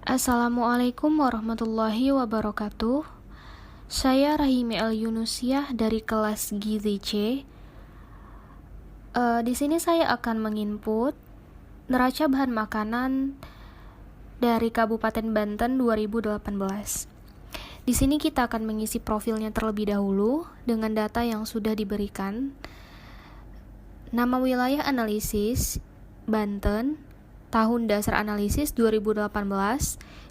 Assalamualaikum warahmatullahi wabarakatuh. Saya Rahimi Al Yunusiah dari kelas Gizi C. Di sini saya akan menginput neraca bahan makanan dari Kabupaten Banten 2018. Di sini kita akan mengisi profilnya terlebih dahulu dengan data yang sudah diberikan. Nama wilayah analisis Banten, tahun dasar analisis 2018,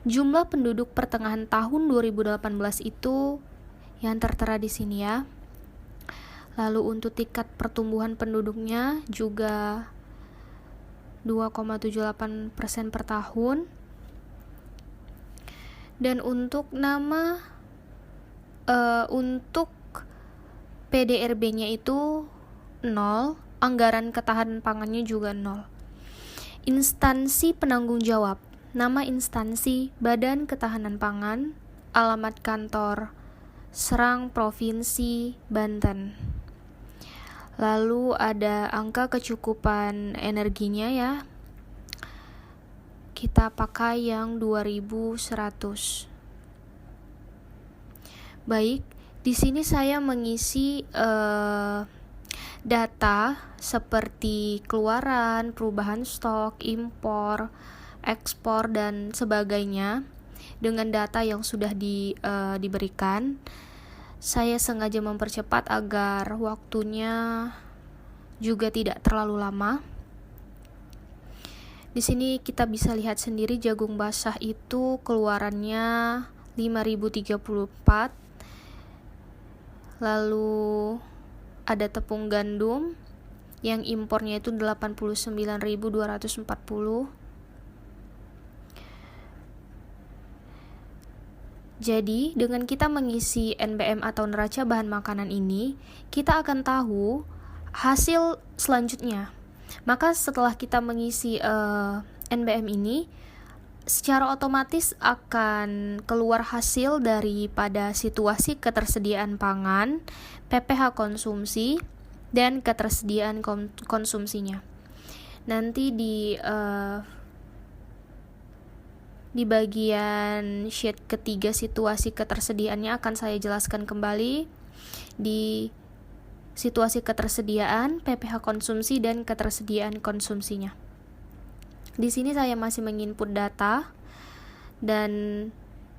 jumlah penduduk pertengahan tahun 2018 itu yang tertera di sini ya. Lalu untuk tingkat pertumbuhan penduduknya juga 2,78% per tahun. Dan untuk untuk PDRB-nya itu 0, anggaran ketahanan pangannya juga 0. Instansi penanggung jawab, nama instansi Badan Ketahanan Pangan, alamat kantor Serang Provinsi Banten. Lalu ada angka kecukupan energinya ya. Kita pakai yang 2100. Baik, di sini saya mengisi data seperti keluaran, perubahan stok, impor, ekspor dan sebagainya dengan data yang sudah diberikan. Saya sengaja mempercepat agar waktunya juga tidak terlalu lama. Di sini kita bisa lihat sendiri jagung basah itu keluarannya 5034. Lalu ada tepung gandum yang impornya itu 89.240. Jadi, dengan kita mengisi NBM atau neraca bahan makanan ini, kita akan tahu hasil selanjutnya. Maka setelah kita mengisi NBM ini, secara otomatis akan keluar hasil daripada situasi ketersediaan pangan, PPH konsumsi, dan ketersediaan konsumsinya. Nanti di bagian sheet ketiga situasi ketersediaannya akan saya jelaskan kembali di situasi ketersediaan, PPH konsumsi, dan ketersediaan konsumsinya. Di sini saya masih menginput data dan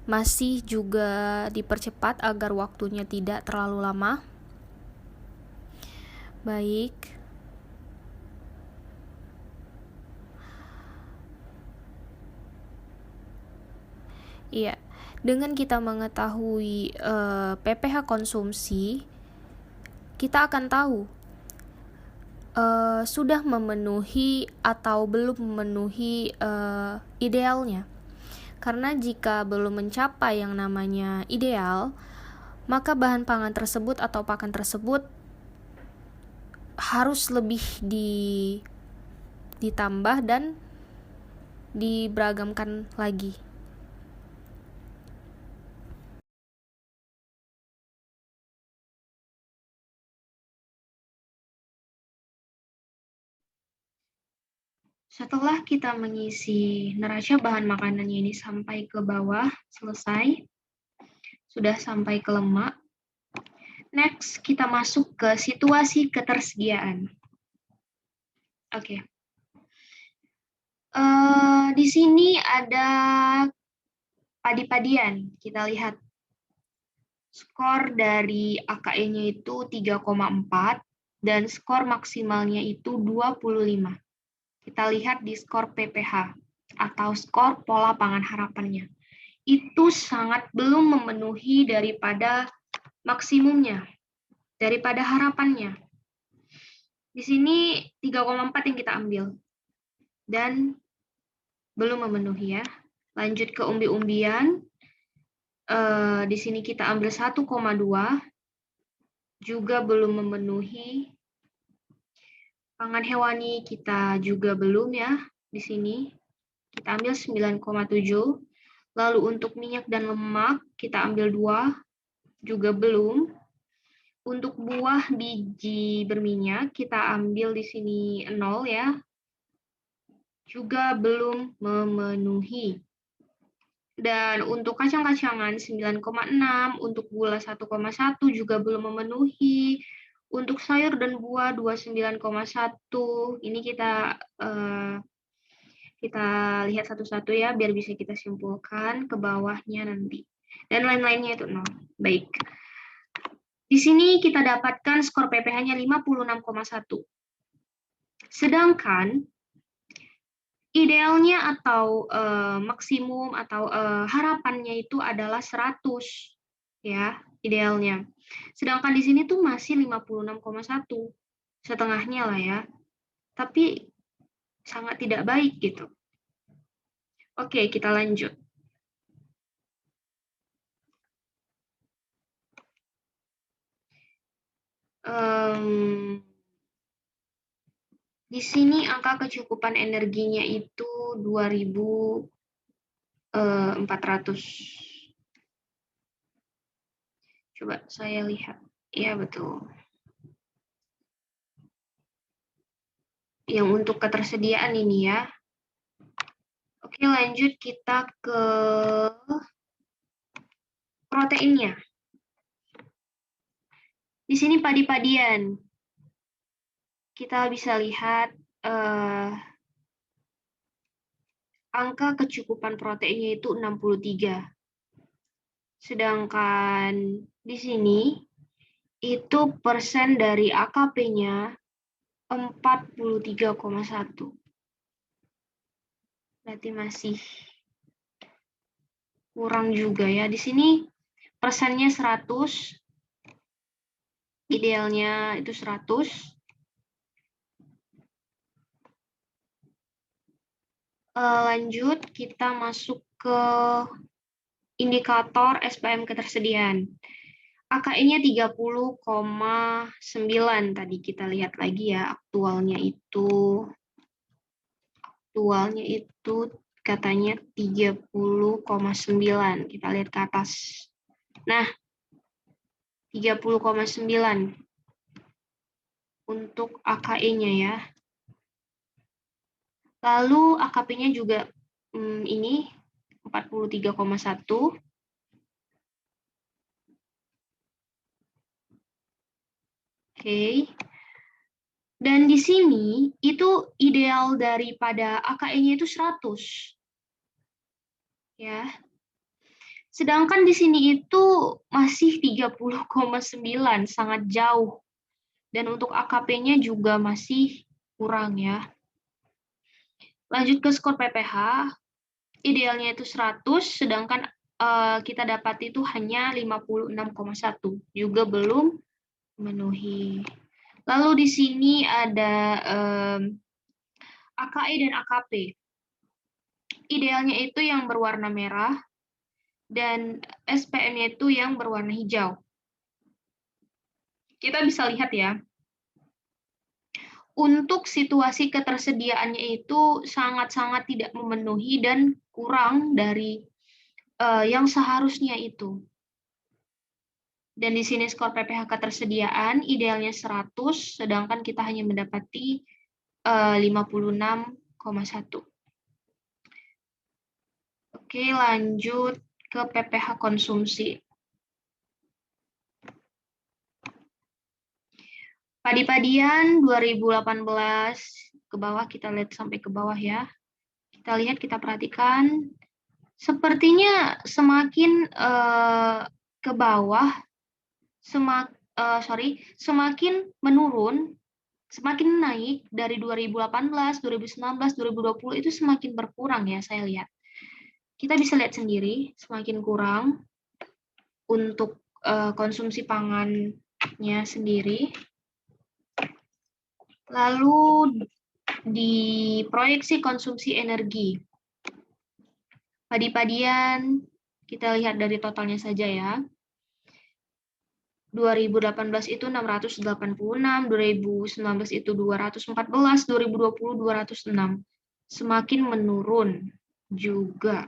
masih juga dipercepat agar waktunya tidak terlalu lama. Baik. Iya, dengan kita mengetahui PPH konsumsi, kita akan tahu sudah memenuhi atau belum memenuhi idealnya. Karena jika belum mencapai yang namanya ideal, maka bahan pangan tersebut atau pakan tersebut harus lebih ditambah dan diberagamkan lagi. Setelah kita mengisi neraca bahan makanannya ini sampai ke bawah, selesai, sudah sampai ke lemak. Next, kita masuk ke situasi ketersediaan. Oke. Di sini ada padi-padian. Kita lihat skor dari AKE-nya itu 3,4 dan skor maksimalnya itu 25. Kita lihat di skor PPH atau skor pola pangan harapannya. Itu sangat belum memenuhi daripada maksimumnya, daripada harapannya. Di sini 3,4 yang kita ambil dan belum memenuhi ya. Lanjut ke umbi-umbian. Di sini kita ambil 1,2 juga belum memenuhi. Pangan hewani kita juga belum ya, di sini. Kita ambil 9,7. Lalu untuk minyak dan lemak, kita ambil 2, juga belum. Untuk buah biji berminyak, kita ambil di sini 0 ya. Juga belum memenuhi. Dan untuk kacang-kacangan 9,6, untuk gula 1,1 juga belum memenuhi. Untuk sayur dan buah 29,1. Ini kita lihat satu-satu ya, biar bisa kita simpulkan ke bawahnya nanti. Dan lain-lainnya itu 0. Baik. Di sini kita dapatkan skor PPH-nya 56,1. Sedangkan idealnya atau maksimum atau harapannya itu adalah 100 ya, idealnya. Sedangkan di sini tuh masih 56,1. Setengahnya lah ya. Tapi sangat tidak baik gitu. Oke, kita lanjut. Di sini angka kecukupan energinya itu 2.400. Coba saya lihat. Ya, betul. Yang untuk ketersediaan ini ya. Oke, lanjut kita ke proteinnya. Di sini padi-padian. Kita bisa lihat angka kecukupan proteinnya itu 63. Sedangkan di sini itu persen dari AKP-nya 43,1. Berarti masih kurang juga ya. Di sini persennya 100. Idealnya itu 100. Lanjut, kita masuk ke indikator SPM ketersediaan. AKE-nya 30,9 tadi kita lihat lagi ya, aktualnya itu katanya 30,9. Kita lihat ke atas. Nah, 30,9 untuk AKE-nya ya. Lalu AKP-nya juga ini 43,1. Oke. Dan di sini itu ideal daripada AKE-nya itu 100. Ya. Sedangkan di sini itu masih 30,9, sangat jauh. Dan untuk AKP-nya juga masih kurang ya. Lanjut ke skor PPH. Idealnya itu 100, sedangkan kita dapat itu hanya 56,1. Juga belum memenuhi. Lalu di sini ada AKE dan AKP. Idealnya itu yang berwarna merah dan SPM-nya itu yang berwarna hijau. Kita bisa lihat ya. Untuk situasi ketersediaannya itu sangat-sangat tidak memenuhi dan kurang dari yang seharusnya itu. Dan di sini skor PPH ketersediaan idealnya 100, sedangkan kita hanya mendapati 56,1. Oke, lanjut ke PPH konsumsi. Padi-padian 2018 ke bawah, kita lihat sampai ke bawah ya. Kita lihat, kita perhatikan. Sepertinya semakin ke bawah, semakin menurun, semakin naik dari 2018, 2019, 2020 itu semakin berkurang ya saya lihat. Kita bisa lihat sendiri semakin kurang untuk konsumsi pangannya sendiri. Lalu di proyeksi konsumsi energi. Padi-padian, kita lihat dari totalnya saja ya. 2018 itu 686, 2019 itu 214, 2020 206. Semakin menurun juga.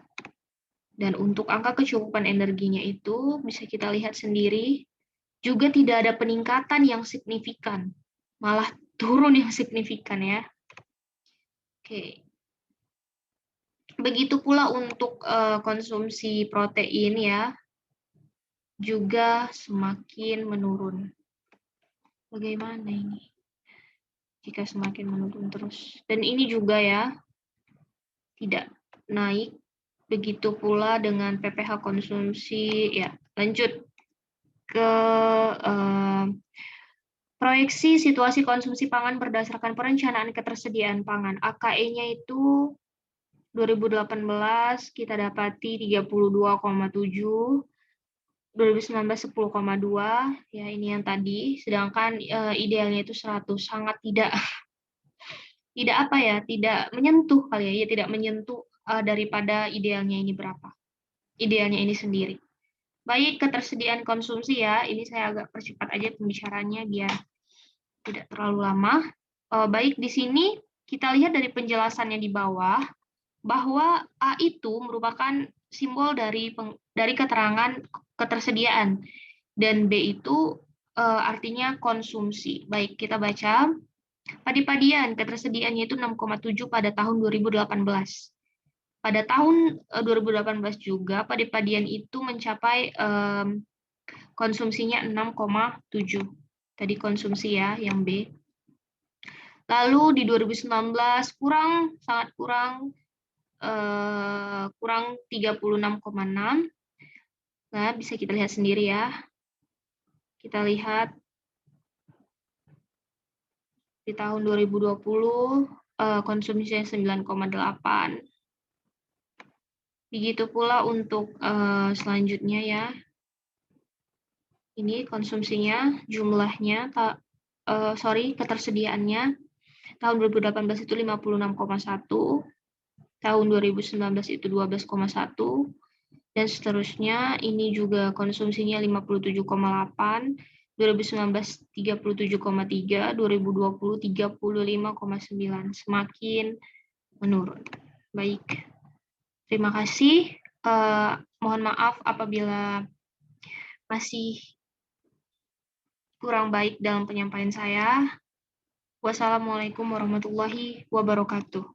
Dan untuk angka kecukupan energinya itu bisa kita lihat sendiri, juga tidak ada peningkatan yang signifikan. Malah turun yang signifikan ya. Oke. Begitu pula untuk konsumsi protein ya, juga semakin menurun. Bagaimana ini? Jika semakin menurun terus. Dan ini juga ya, tidak naik. Begitu pula dengan PPH konsumsi. Ya, lanjut ke proyeksi situasi konsumsi pangan berdasarkan perencanaan ketersediaan pangan. AKE-nya itu 2018 kita dapati 32,7, 2019 10,2, ya ini yang tadi, sedangkan idealnya itu 100, sangat tidak apa ya, tidak menyentuh kali ya, tidak menyentuh daripada idealnya ini berapa. Idealnya ini sendiri. Baik, ketersediaan konsumsi ya, ini saya agak percepat aja pembicaraannya biar tidak terlalu lama. Baik, di sini kita lihat dari penjelasannya di bawah, bahwa A itu merupakan simbol dari keterangan ketersediaan, dan B itu artinya konsumsi. Baik, kita baca. Padi-padian, ketersediaannya itu 6,7 pada tahun 2018. Pada tahun 2018 juga, padi-padian itu mencapai konsumsinya 6,7. Tadi konsumsi ya, yang B. Lalu di 2019 sangat kurang 36,6. Nah, bisa kita lihat sendiri ya. Kita lihat di tahun 2020 konsumsinya 9,8. Begitu pula untuk selanjutnya ya. Ini konsumsinya, jumlahnya, ketersediaannya. Tahun 2018 itu 56,1, tahun 2019 itu 12,1, dan seterusnya. Ini juga konsumsinya 57,8, 2019 37,3, 2020 35,9, semakin menurun. Baik, terima kasih. Mohon maaf apabila masih kurang baik dalam penyampaian saya. Wassalamualaikum warahmatullahi wabarakatuh.